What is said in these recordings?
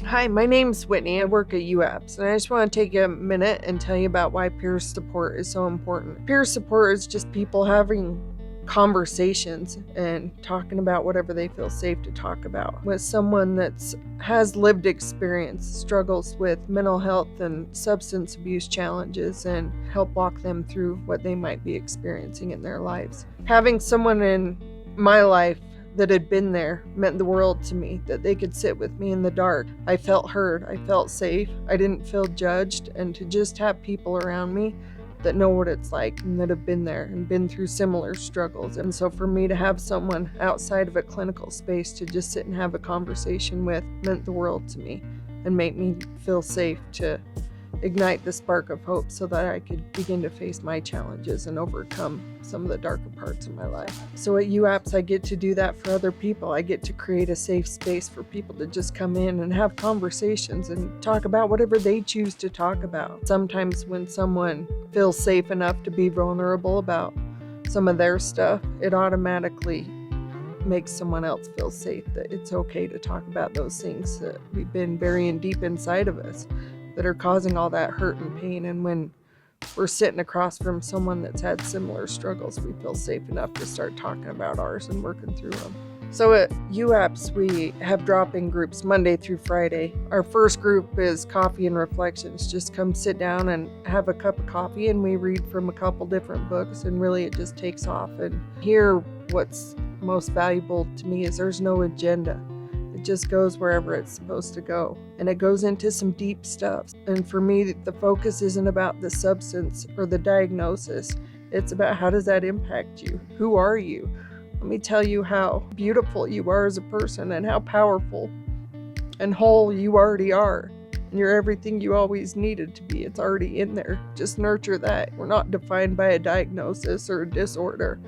Hi, my name's Whitney. I work at UAPSS, and I just want to take a minute and tell you about why peer support is so important. Peer support is just people having conversations and talking about whatever they feel safe to talk about with someone that has lived experience, struggles with mental health and substance abuse challenges, and help walk them through what they might be experiencing in their lives. Having someone in my life that had been there meant the world to me, that they could sit with me in the dark. I felt heard, I felt safe, I didn't feel judged, and to just have people around me that know what it's like and that have been there and been through similar struggles. And so for me to have someone outside of a clinical space to just sit and have a conversation with meant the world to me and made me feel safe to ignite the spark of hope so that I could begin to face my challenges and overcome some of the darker parts of my life. So at UAPSS, I get to do that for other people. I get to create a safe space for people to just come in and have conversations and talk about whatever they choose to talk about. Sometimes when someone feels safe enough to be vulnerable about some of their stuff, it automatically makes someone else feel safe, that it's okay to talk about those things that we've been burying deep inside of us that are causing all that hurt and pain. And when we're sitting across from someone that's had similar struggles, we feel safe enough to start talking about ours and working through them. So at UAPSS, we have drop-in groups Monday through Friday. Our first group is Coffee and Reflections. Just come sit down and have a cup of coffee, and we read from a couple different books, and really it just takes off. And here, what's most valuable to me is there's no agenda. It just goes wherever it's supposed to go. And it goes into some deep stuff. And for me, the focus isn't about the substance or the diagnosis. It's about how does that impact you? Who are you? Let me tell you how beautiful you are as a person and how powerful and whole you already are. And you're everything you always needed to be. It's already in there. Just nurture that. We're not defined by a diagnosis or a disorder.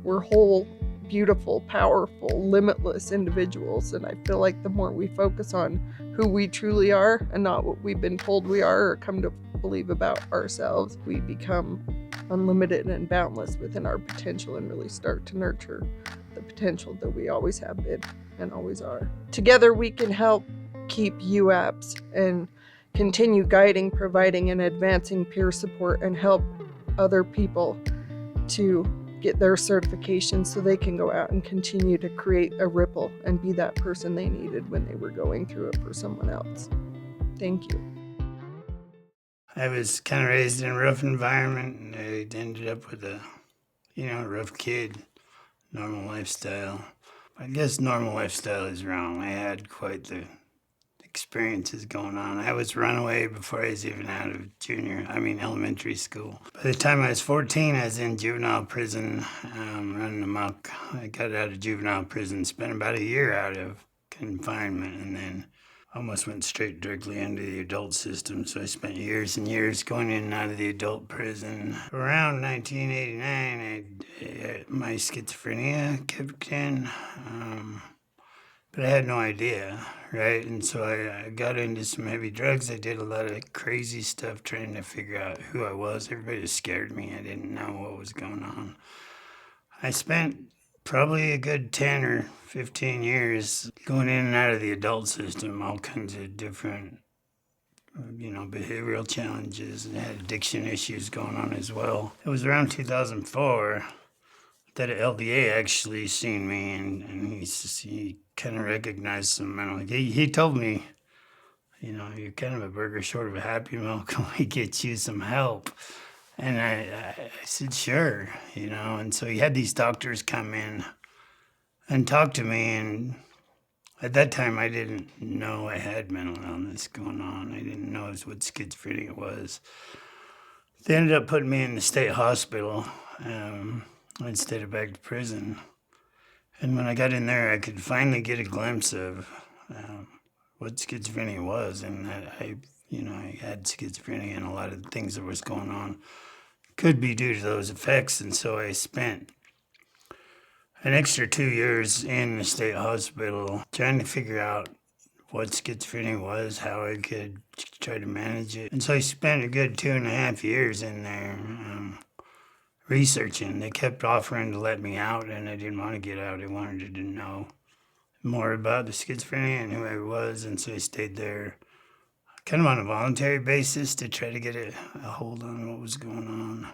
We're whole, beautiful, powerful, limitless individuals. And I feel like the more we focus on who we truly are and not what we've been told we are or come to believe about ourselves, we become unlimited and boundless within our potential and really start to nurture the potential that we always have been and always are. Together we can help keep UAPSS and continue guiding, providing, and advancing peer support and help other people to get their certification so they can go out and continue to create a ripple and be that person they needed when they were going through it for someone else. Thank you. I was kind of raised in a rough environment, and I ended up with a rough kid, normal lifestyle. I guess normal lifestyle is wrong. I had quite the experiences going on. I was runaway before I was even out of elementary school. By the time I was 14, I was in juvenile prison, running amok. I got out of juvenile prison, spent about a year out of confinement, and then almost went straight directly into the adult system. So I spent years and years going in and out of the adult prison. Around 1989, my schizophrenia kicked in. But I had no idea, right? And so I got into some heavy drugs. I did a lot of crazy stuff trying to figure out who I was. Everybody was scared of me. I didn't know what was going on. I spent probably a good 10 or 15 years going in and out of the adult system, all kinds of different, behavioral challenges, and had addiction issues going on as well. It was around 2004 that LDA actually seen me, and he kind of recognized some mental. He told me, you're kind of a burger short of a Happy Meal. Can we get you some help? And I said, sure, And so he had these doctors come in and talk to me, and at that time I didn't know I had mental illness going on. I didn't know what schizophrenia was. They ended up putting me in the state hospital instead of back to prison. And when I got in there, I could finally get a glimpse of what schizophrenia was, and that I had schizophrenia, and a lot of the things that was going on could be due to those effects. And so I spent an extra 2 years in the state hospital trying to figure out what schizophrenia was, how I could try to manage it. And so I spent a good 2.5 years in there researching. They kept offering to let me out, and I didn't want to get out. I wanted to know more about the schizophrenia and who I was, and so I stayed there kind of on a voluntary basis to try to get a hold on what was going on.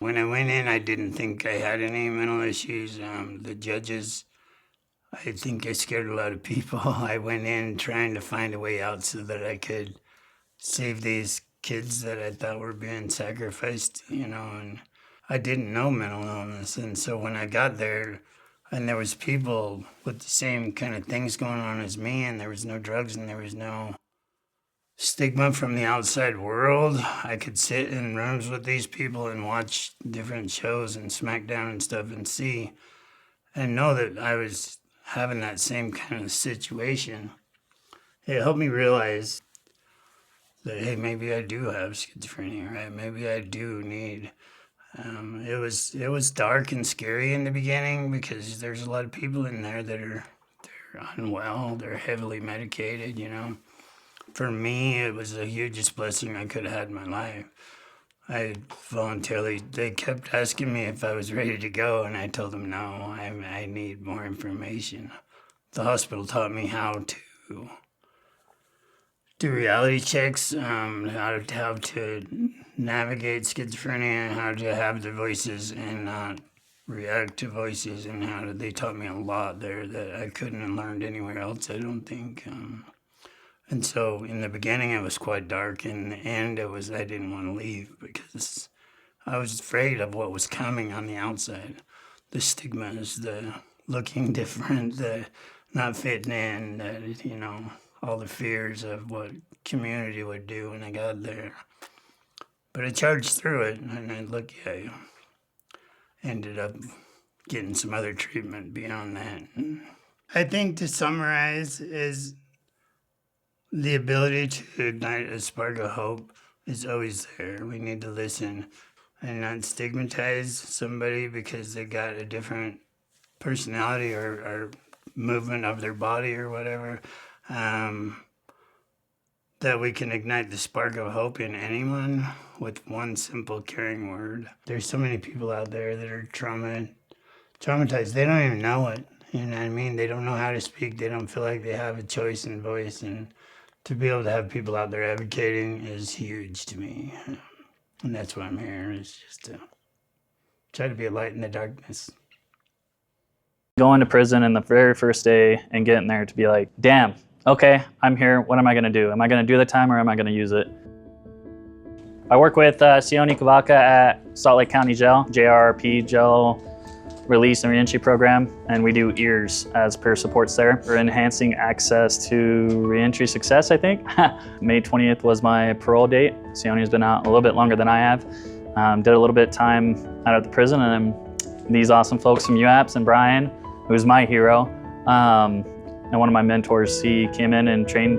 When I went in, I didn't think I had any mental issues. The judges, I think I scared a lot of people. I went in trying to find a way out so that I could save these kids that I thought were being sacrificed, and I didn't know mental illness. And so when I got there, and there was people with the same kind of things going on as me, and there was no drugs and there was no stigma from the outside world. I could sit in rooms with these people and watch different shows and SmackDown and stuff and see and know that I was having that same kind of situation. It helped me realize that, hey, maybe I do have schizophrenia, right? Maybe I do need. It was dark and scary in the beginning because there's a lot of people in there that they're unwell, they're heavily medicated, For me, it was the hugest blessing I could have had in my life. They kept asking me if I was ready to go, and I told them no, I need more information. The hospital taught me how to do reality checks, how to navigate schizophrenia, how to have the voices and not react to voices, and they taught me a lot there that I couldn't have learned anywhere else, I don't think. And so in the beginning, it was quite dark. In the end, I didn't want to leave because I was afraid of what was coming on the outside. The stigmas, the looking different, the not fitting in, all the fears of what community would do when I got there. But I charged through it, and I ended up getting some other treatment beyond that. I think to summarize is the ability to ignite a spark of hope is always there. We need to listen and not stigmatize somebody because they got a different personality or movement of their body or whatever. That we can ignite the spark of hope in anyone with one simple caring word. There's so many people out there that are traumatized. They don't even know it. You know what I mean? They don't know how to speak. They don't feel like they have a choice and voice. And to be able to have people out there advocating is huge to me. And that's why I'm here, is just to try to be a light in the darkness. Going to prison in the very first day and getting there to be like, damn, okay, I'm here. What am I going to do? Am I going to do the time or am I going to use it? I work with Sione Kavaka at Salt Lake County Jail, JRRP Jail Release and Reentry Program, and we do ears as peer supports there. We're enhancing access to reentry success, I think. May 20th was my parole date. Sione's been out a little bit longer than I have. Did a little bit of time out at the prison, and these awesome folks from UAPSS and Brian, who's my hero, and one of my mentors, he came in and trained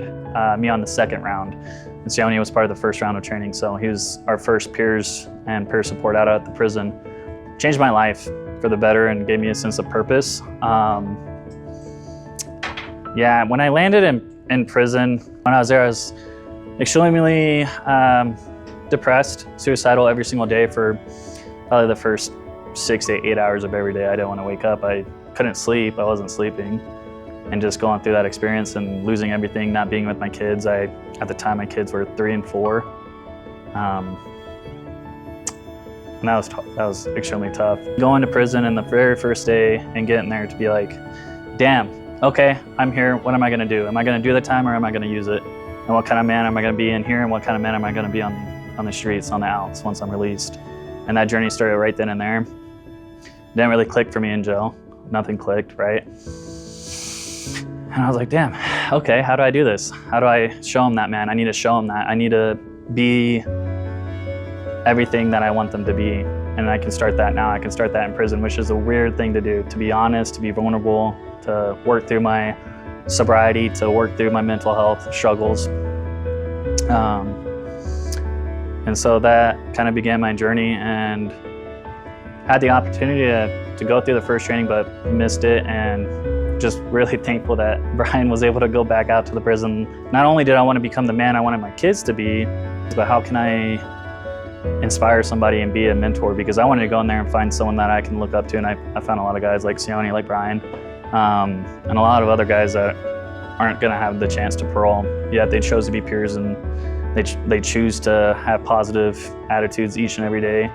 me on the second round. And Sione was part of the first round of training, so he was our first peers and peer support out at the prison. Changed my life for the better and gave me a sense of purpose. Yeah, when I landed in prison, when I was there, I was extremely depressed, suicidal every single day for probably the first 6 to 8 hours of every day. I didn't want to wake up. I couldn't sleep. I wasn't sleeping. And just going through that experience and losing everything, not being with my kids. At the time, my kids were 3 and 4. And that was extremely tough. Going to prison in the very first day and getting there to be like, damn, okay, I'm here. What am I going to do? Am I going to do the time or am I going to use it? And what kind of man am I going to be in here? And what kind of man am I going to be on the streets, on the outs once I'm released? And that journey started right then and there. Didn't really click for me in jail. Nothing clicked, right? And I was like, damn, okay, how do I do this? How do I show him that, man? I need to show him that. I need to be everything that I want them to be. And I can start that now. I can start that in prison, which is a weird thing to do, to be honest, to be vulnerable, to work through my sobriety, to work through my mental health struggles. And so that kind of began my journey, and had the opportunity to go through the first training, but missed it, and just really thankful that Brian was able to go back out to the prison. Not only did I want to become the man I wanted my kids to be, but how can I inspire somebody and be a mentor? Because I wanted to go in there and find someone that I can look up to, and I found a lot of guys like Sione, like Brian, and a lot of other guys that aren't going to have the chance to parole, yet they chose to be peers, and they choose to have positive attitudes each and every day,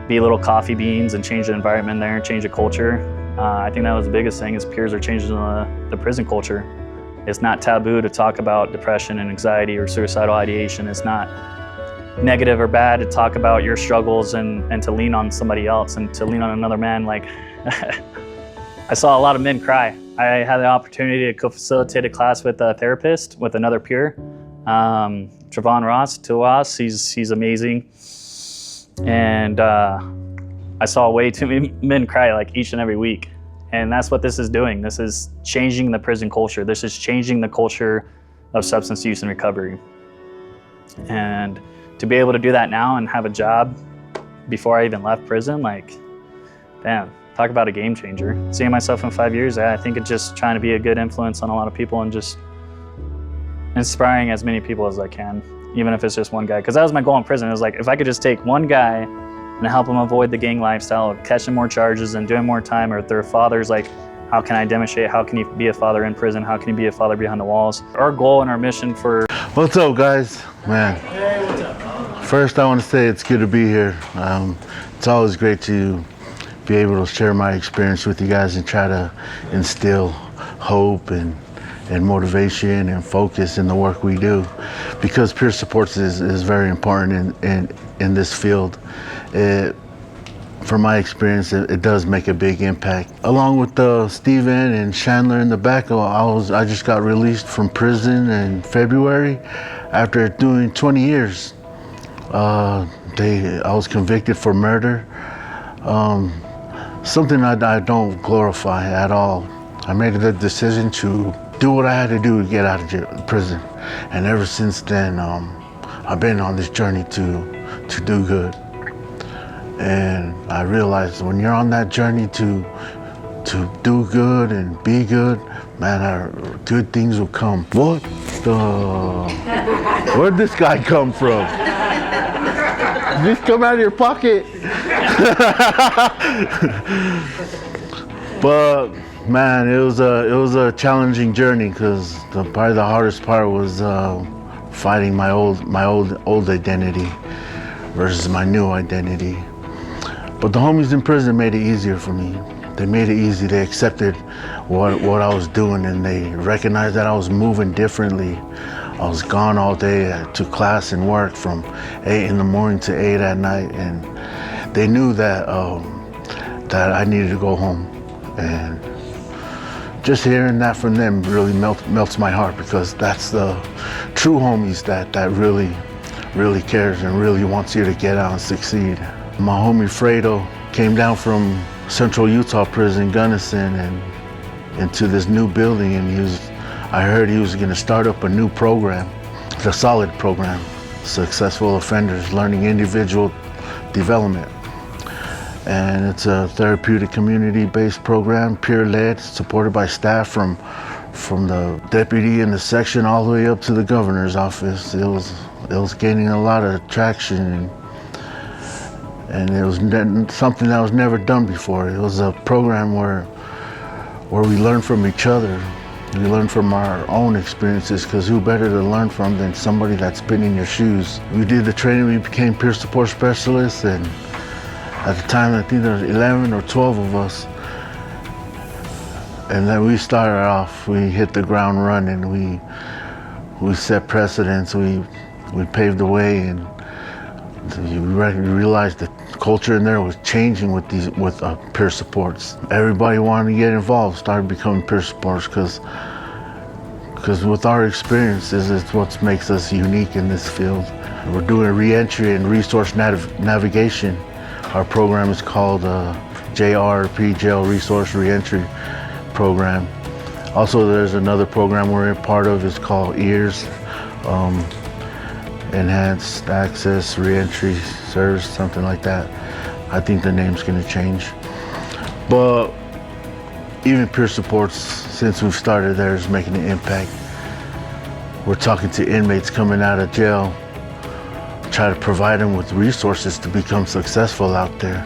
be little coffee beans and change the environment there, change the culture. I think that was the biggest thing, is peers are changing the prison culture. It's not taboo to talk about depression and anxiety or suicidal ideation. It's not negative or bad to talk about your struggles and to lean on somebody else and to lean on another man. Like, I saw a lot of men cry. I had the opportunity to co-facilitate a class with a therapist, with another peer, Trevon Ross, to us. He's amazing. And I saw way too many men cry like each and every week. And that's what this is doing. This is changing the prison culture. This is changing the culture of substance use and recovery. And to be able to do that now and have a job before I even left prison, like, damn, talk about a game changer. Seeing myself in 5 years, I think it's just trying to be a good influence on a lot of people and just inspiring as many people as I can, even if it's just one guy. Because that was my goal in prison. It was like, if I could just take one guy and help them avoid the gang lifestyle of catching more charges and doing more time, or if their father's like, how can I demonstrate, how can you be a father in prison, how can you be a father behind the walls? Our goal and our mission for... What's up, guys? Man. Hey, what's up? First, I want to say it's good to be here. It's always great to be able to share my experience with you guys and try to instill hope and motivation and focus in the work we do, because peer support is very important in this field. From my experience, it does make a big impact. Along with Steven and Chandler in the back, I just got released from prison in February after doing 20 years. I was convicted for murder, something I don't glorify at all. I made the decision to do what I had to do to get out of prison, and ever since then, I've been on this journey to do good. And I realized when you're on that journey to do good and be good, man, good things will come. What the? Where'd this guy come from? Did this come out of your pocket? But man, it was a challenging journey, because probably the hardest part was fighting my old identity versus my new identity. But the homies in prison made it easier for me. They made it easy. They accepted what I was doing, and they recognized that I was moving differently. I was gone all day to class and work from 8 in the morning to 8 at night, and they knew that I needed to go home. And just hearing that from them really melts my heart, because that's the true homies that really cares and really wants you to get out and succeed. My homie Fredo came down from Central Utah Prison, Gunnison, and into this new building, and I heard he was going to start up a new program. It's a solid program, successful offenders learning individual development. And it's a therapeutic community-based program, peer-led, supported by staff from the deputy in the section all the way up to the governor's office. It was gaining a lot of traction, and it was something that was never done before. It was a program where we learn from each other. We learn from our own experiences, because who better to learn from than somebody that's been in your shoes. We did the training, we became peer support specialists, and at the time I think there was 11 or 12 of us. And then we started off, we hit the ground running, we set precedents, we paved the way, and you realized the culture in there was changing with peer supports. Everybody wanted to get involved, started becoming peer supports, because with our experiences, it's what makes us unique in this field. We're doing reentry and resource navigation. Our program is called JRP, Jail Resource Reentry Program. Also, there's another program we're a part of, it's called EARS. Enhanced Access Reentry Service, something like that. I think the name's gonna change. But even peer supports, since we've started there, is making an impact. We're talking to inmates coming out of jail, try to provide them with resources to become successful out there,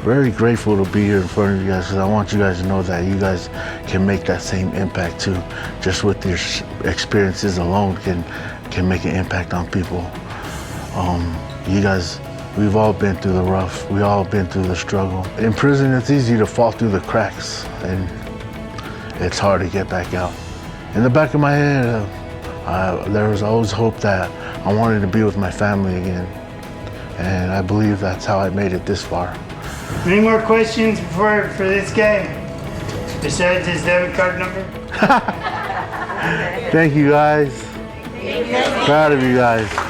very grateful to be here in front of you guys, because I want you guys to know that you guys can make that same impact too. Just with your experiences alone can make an impact on people. You guys, we've all been through the rough. We all been through the struggle. In prison, it's easy to fall through the cracks, and it's hard to get back out. In the back of my head, there was always hope that I wanted to be with my family again. And I believe that's how I made it this far. Any more questions for this guy? Besides his debit card number? Thank you guys. Proud of you guys.